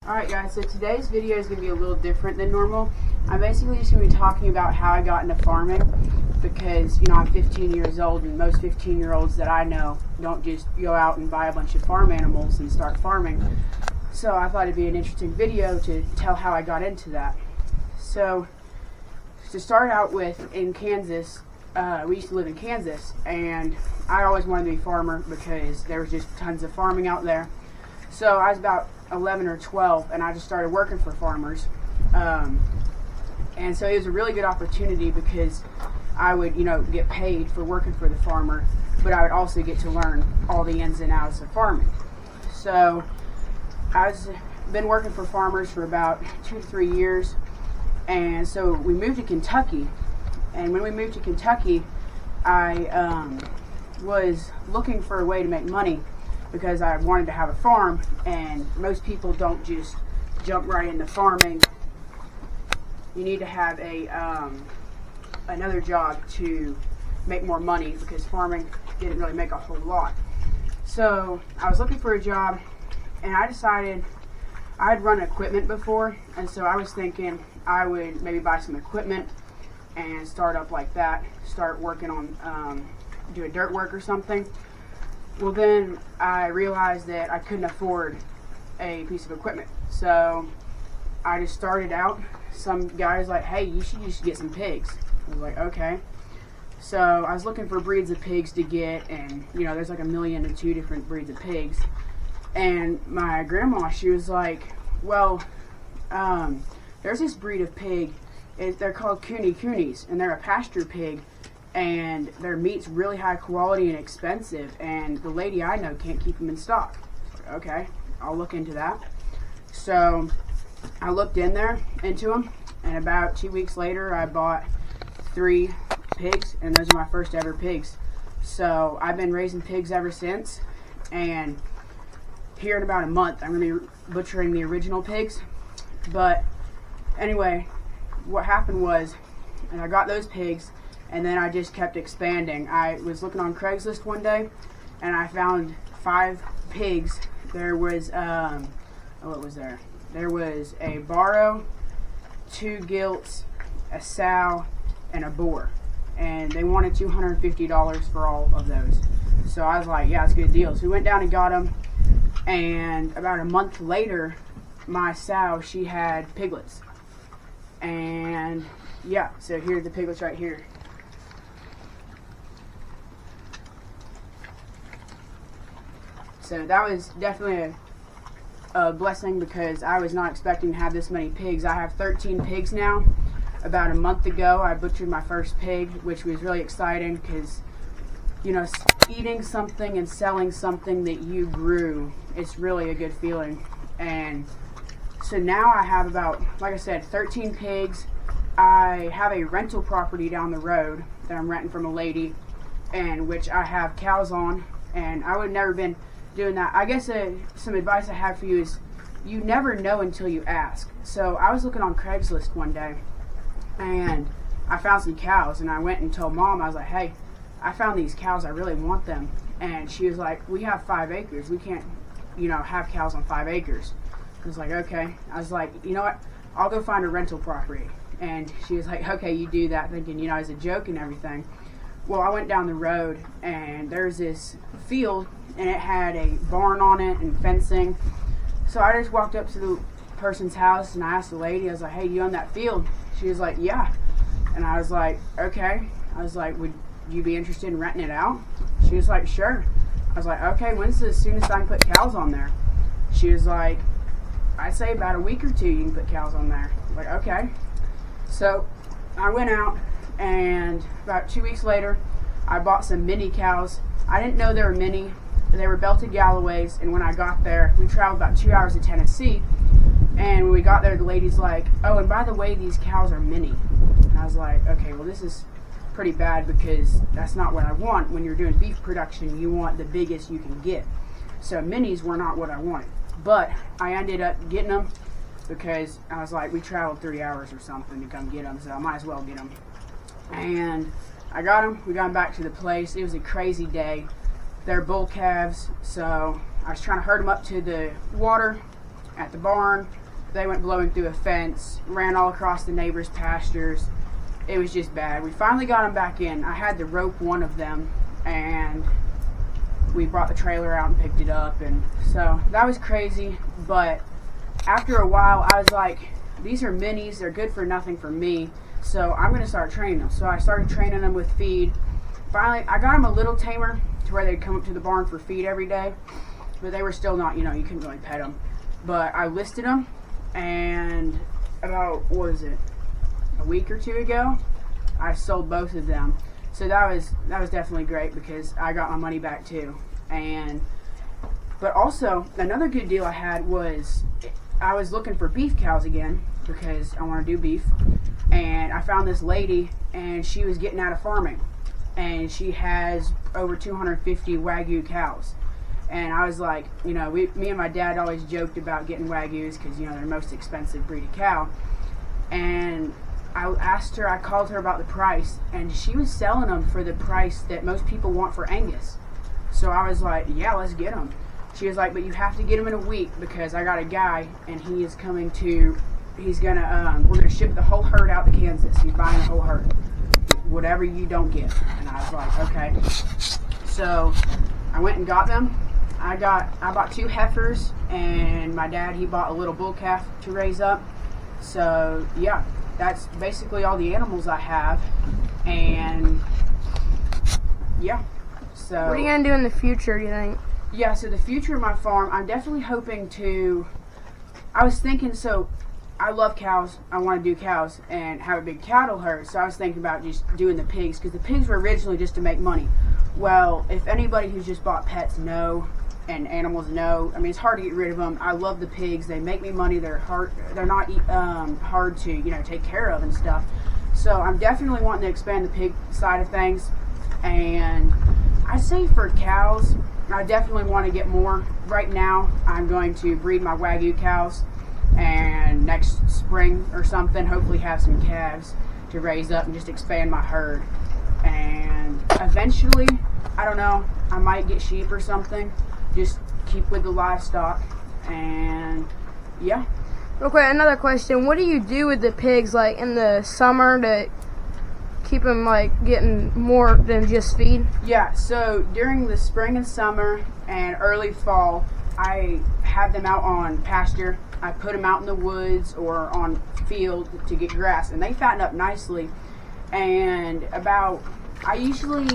Alright guys, so today's video is going to be a little different than normal. I'm basically just going to be talking about how I got into farming because, you know, I'm 15 years old and most 15-year-olds that I know don't just go out and buy a bunch of farm animals and start farming. So I thought it'd be an interesting video to tell how I got into that. So, to start out with, in Kansas, we used to live in Kansas, and I always wanted to be a farmer because there was just tons of farming out there. So I was about 11 or 12, and I just started working for farmers. And so it was a really good opportunity because I would, get paid for working for the farmer, but I would also get to learn all the ins and outs of farming. So I've been working for farmers for about 2 to 3 years, and so we moved to Kentucky. And when we moved to Kentucky, I was looking for a way to make money because I wanted to have a farm, and most people don't just jump right into farming. You need to have another job to make more money because farming didn't really make a whole lot. So I was looking for a job, and I decided I'd run equipment before, and so I was thinking I would maybe buy some equipment and start up like that, start working on doing dirt work or something. Well, then I realized that I couldn't afford a piece of equipment, so I just started out. Some guy was like, hey, you should just get some pigs. I was like, okay. So I was looking for breeds of pigs to get, and there's like 1,002 different breeds of pigs. And my grandma, she was like, well, there's this breed of pig. They're called Coonies, and they're a pasture pig, and their meat's really high quality and expensive, and the lady I know can't keep them in stock. Okay, I'll look into that. So I looked into them, and about 2 weeks later I bought 3 pigs, and those are my first ever pigs. So I've been raising pigs ever since, and here in about a month I'm going to be butchering the original pigs. But anyway, what happened was, and I got those pigs, and then I just kept expanding. I was looking on Craigslist one day, and I found 5 pigs. There was, what was there? There was a barrow, 2 gilts, a sow, and a boar. And they wanted $250 for all of those. So I was like, yeah, it's a good deal. So we went down and got them, and about a month later, my sow, she had piglets. And yeah, so here are the piglets right here. So that was definitely a blessing because I was not expecting to have this many pigs. I have 13 pigs now. About a month ago, I butchered my first pig, which was really exciting because, eating something and selling something that you grew, it's really a good feeling. And so now I have about, like I said, 13 pigs. I have a rental property down the road that I'm renting from a lady, and which I have cows on, and I would have never been doing that. I guess some advice I have for you is you never know until you ask. So I was looking on Craigslist one day, and I found some cows, and I went and told Mom, I was like, hey, I found these cows, I really want them. And she was like, we have 5 acres. We can't, have cows on 5 acres. I was like, okay. I was like, you know what? I'll go find a rental property. And she was like, okay, you do that, thinking, as a joke and everything. Well, I went down the road, and there's this field, and it had a barn on it and fencing. So I just walked up to the person's house, and I asked the lady, I was like, hey, you own that field? She was like, yeah. And I was like, okay. I was like, would you be interested in renting it out? She was like, sure. I was like, okay, when's the soonest I can put cows on there? She was like, I'd say about a week or 2 you can put cows on there. I was like, okay. So I went out, and about 2 weeks later, I bought some mini cows. I didn't know they were mini. They were belted Galloways, and when I got there, we traveled about 2 hours to Tennessee, and when we got there, the lady's like, oh, and by the way, these cows are mini. And I was like, okay, well, this is pretty bad because that's not what I want. When you're doing beef production, you want the biggest you can get. So minis were not what I wanted. But I ended up getting them because I was like, we traveled 3 hours or something to come get them, so I might as well get them. And I got them. We got them back to the place. It was a crazy day. They're bull calves, so I was trying to herd them up to the water, at the barn. They went blowing through a fence, ran all across the neighbors' pastures. It was just bad. We finally got them back in. I had to rope one of them, and we brought the trailer out and picked it up, and so that was crazy. But after a while, I was like, these are minis, they're good for nothing for me, so I'm going to start training them. So I started training them with feed. Finally, I got them a little tamer to where they'd come up to the barn for feed every day, but they were still not, you couldn't really pet them. But I listed them, and about, what was it, a week or two ago, I sold both of them. So that was definitely great because I got my money back too. But also another good deal I had was I was looking for beef cows again because I want to do beef, and I found this lady, and she was getting out of farming, and she has over 250 Wagyu cows. And I was like, me and my dad always joked about getting Wagyus because they're the most expensive breed of cow. And I called her about the price, and she was selling them for the price that most people want for Angus. So I was like, yeah, let's get them. She was like, but you have to get them in a week because I got a guy, and we're gonna ship the whole herd out to Kansas. He's buying the whole herd, whatever you don't get. And I was like, okay. So I went and got them. I bought 2 heifers, and my dad, he bought a little bull calf to raise up. So yeah, that's basically all the animals I have. And yeah, so what are you gonna do in the future, do you think? Yeah, so the future of my farm, I'm definitely hoping to, I was thinking, so I love cows, I want to do cows and have a big cattle herd. So I was thinking about just doing the pigs, because the pigs were originally just to make money. Well, if anybody who's just bought pets know, and animals know, I mean, it's hard to get rid of them. I love the pigs. They make me money. They're not hard to take care of and stuff. So I'm definitely wanting to expand the pig side of things. And I say for cows, I definitely want to get more. Right now, I'm going to breed my Wagyu cows, and next spring or something, hopefully have some calves to raise up and just expand my herd. And eventually, I don't know, I might get sheep or something. Just keep with the livestock, and yeah. Okay, another question. What do you do with the pigs, like, in the summer to keep them, like, getting more than just feed? Yeah, so during the spring and summer and early fall, I have them out on pasture. I put them out in the woods or on field to get grass, and they fatten up nicely. And I usually,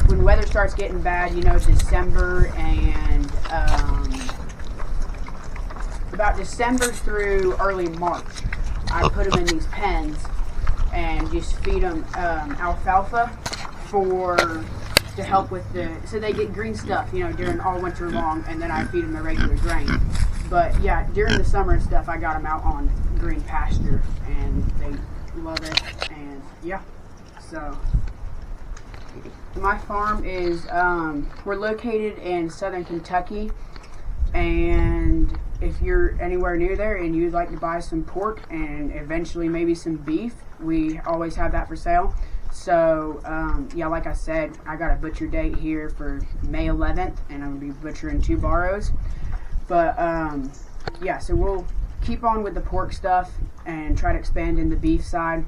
when weather starts getting bad, December and about December through early March, I put them in these pens and just feed them alfalfa to help with so they get green stuff, during all winter long, and then I feed them the regular grain. But yeah, during the summer and stuff, I got them out on green pasture, and they love it, and yeah, so. My farm is, we're located in southern Kentucky, and if you're anywhere near there and you'd like to buy some pork and eventually maybe some beef, we always have that for sale. So, yeah, like I said, I got a butcher date here for May 11th, and I'm going to be butchering 2 barrows. But, yeah, so we'll keep on with the pork stuff and try to expand in the beef side.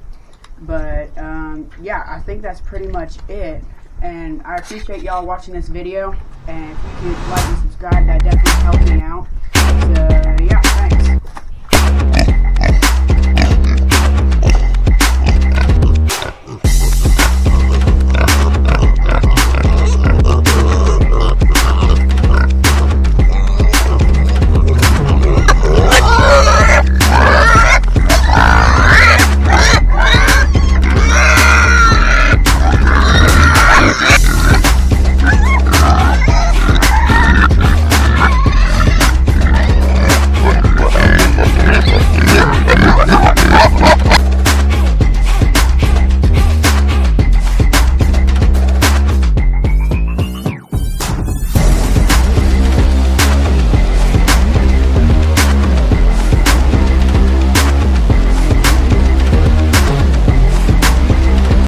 But, yeah, I think that's pretty much it. And I appreciate y'all watching this video. And if you could like and subscribe, that definitely helps me out. So, yeah, thanks.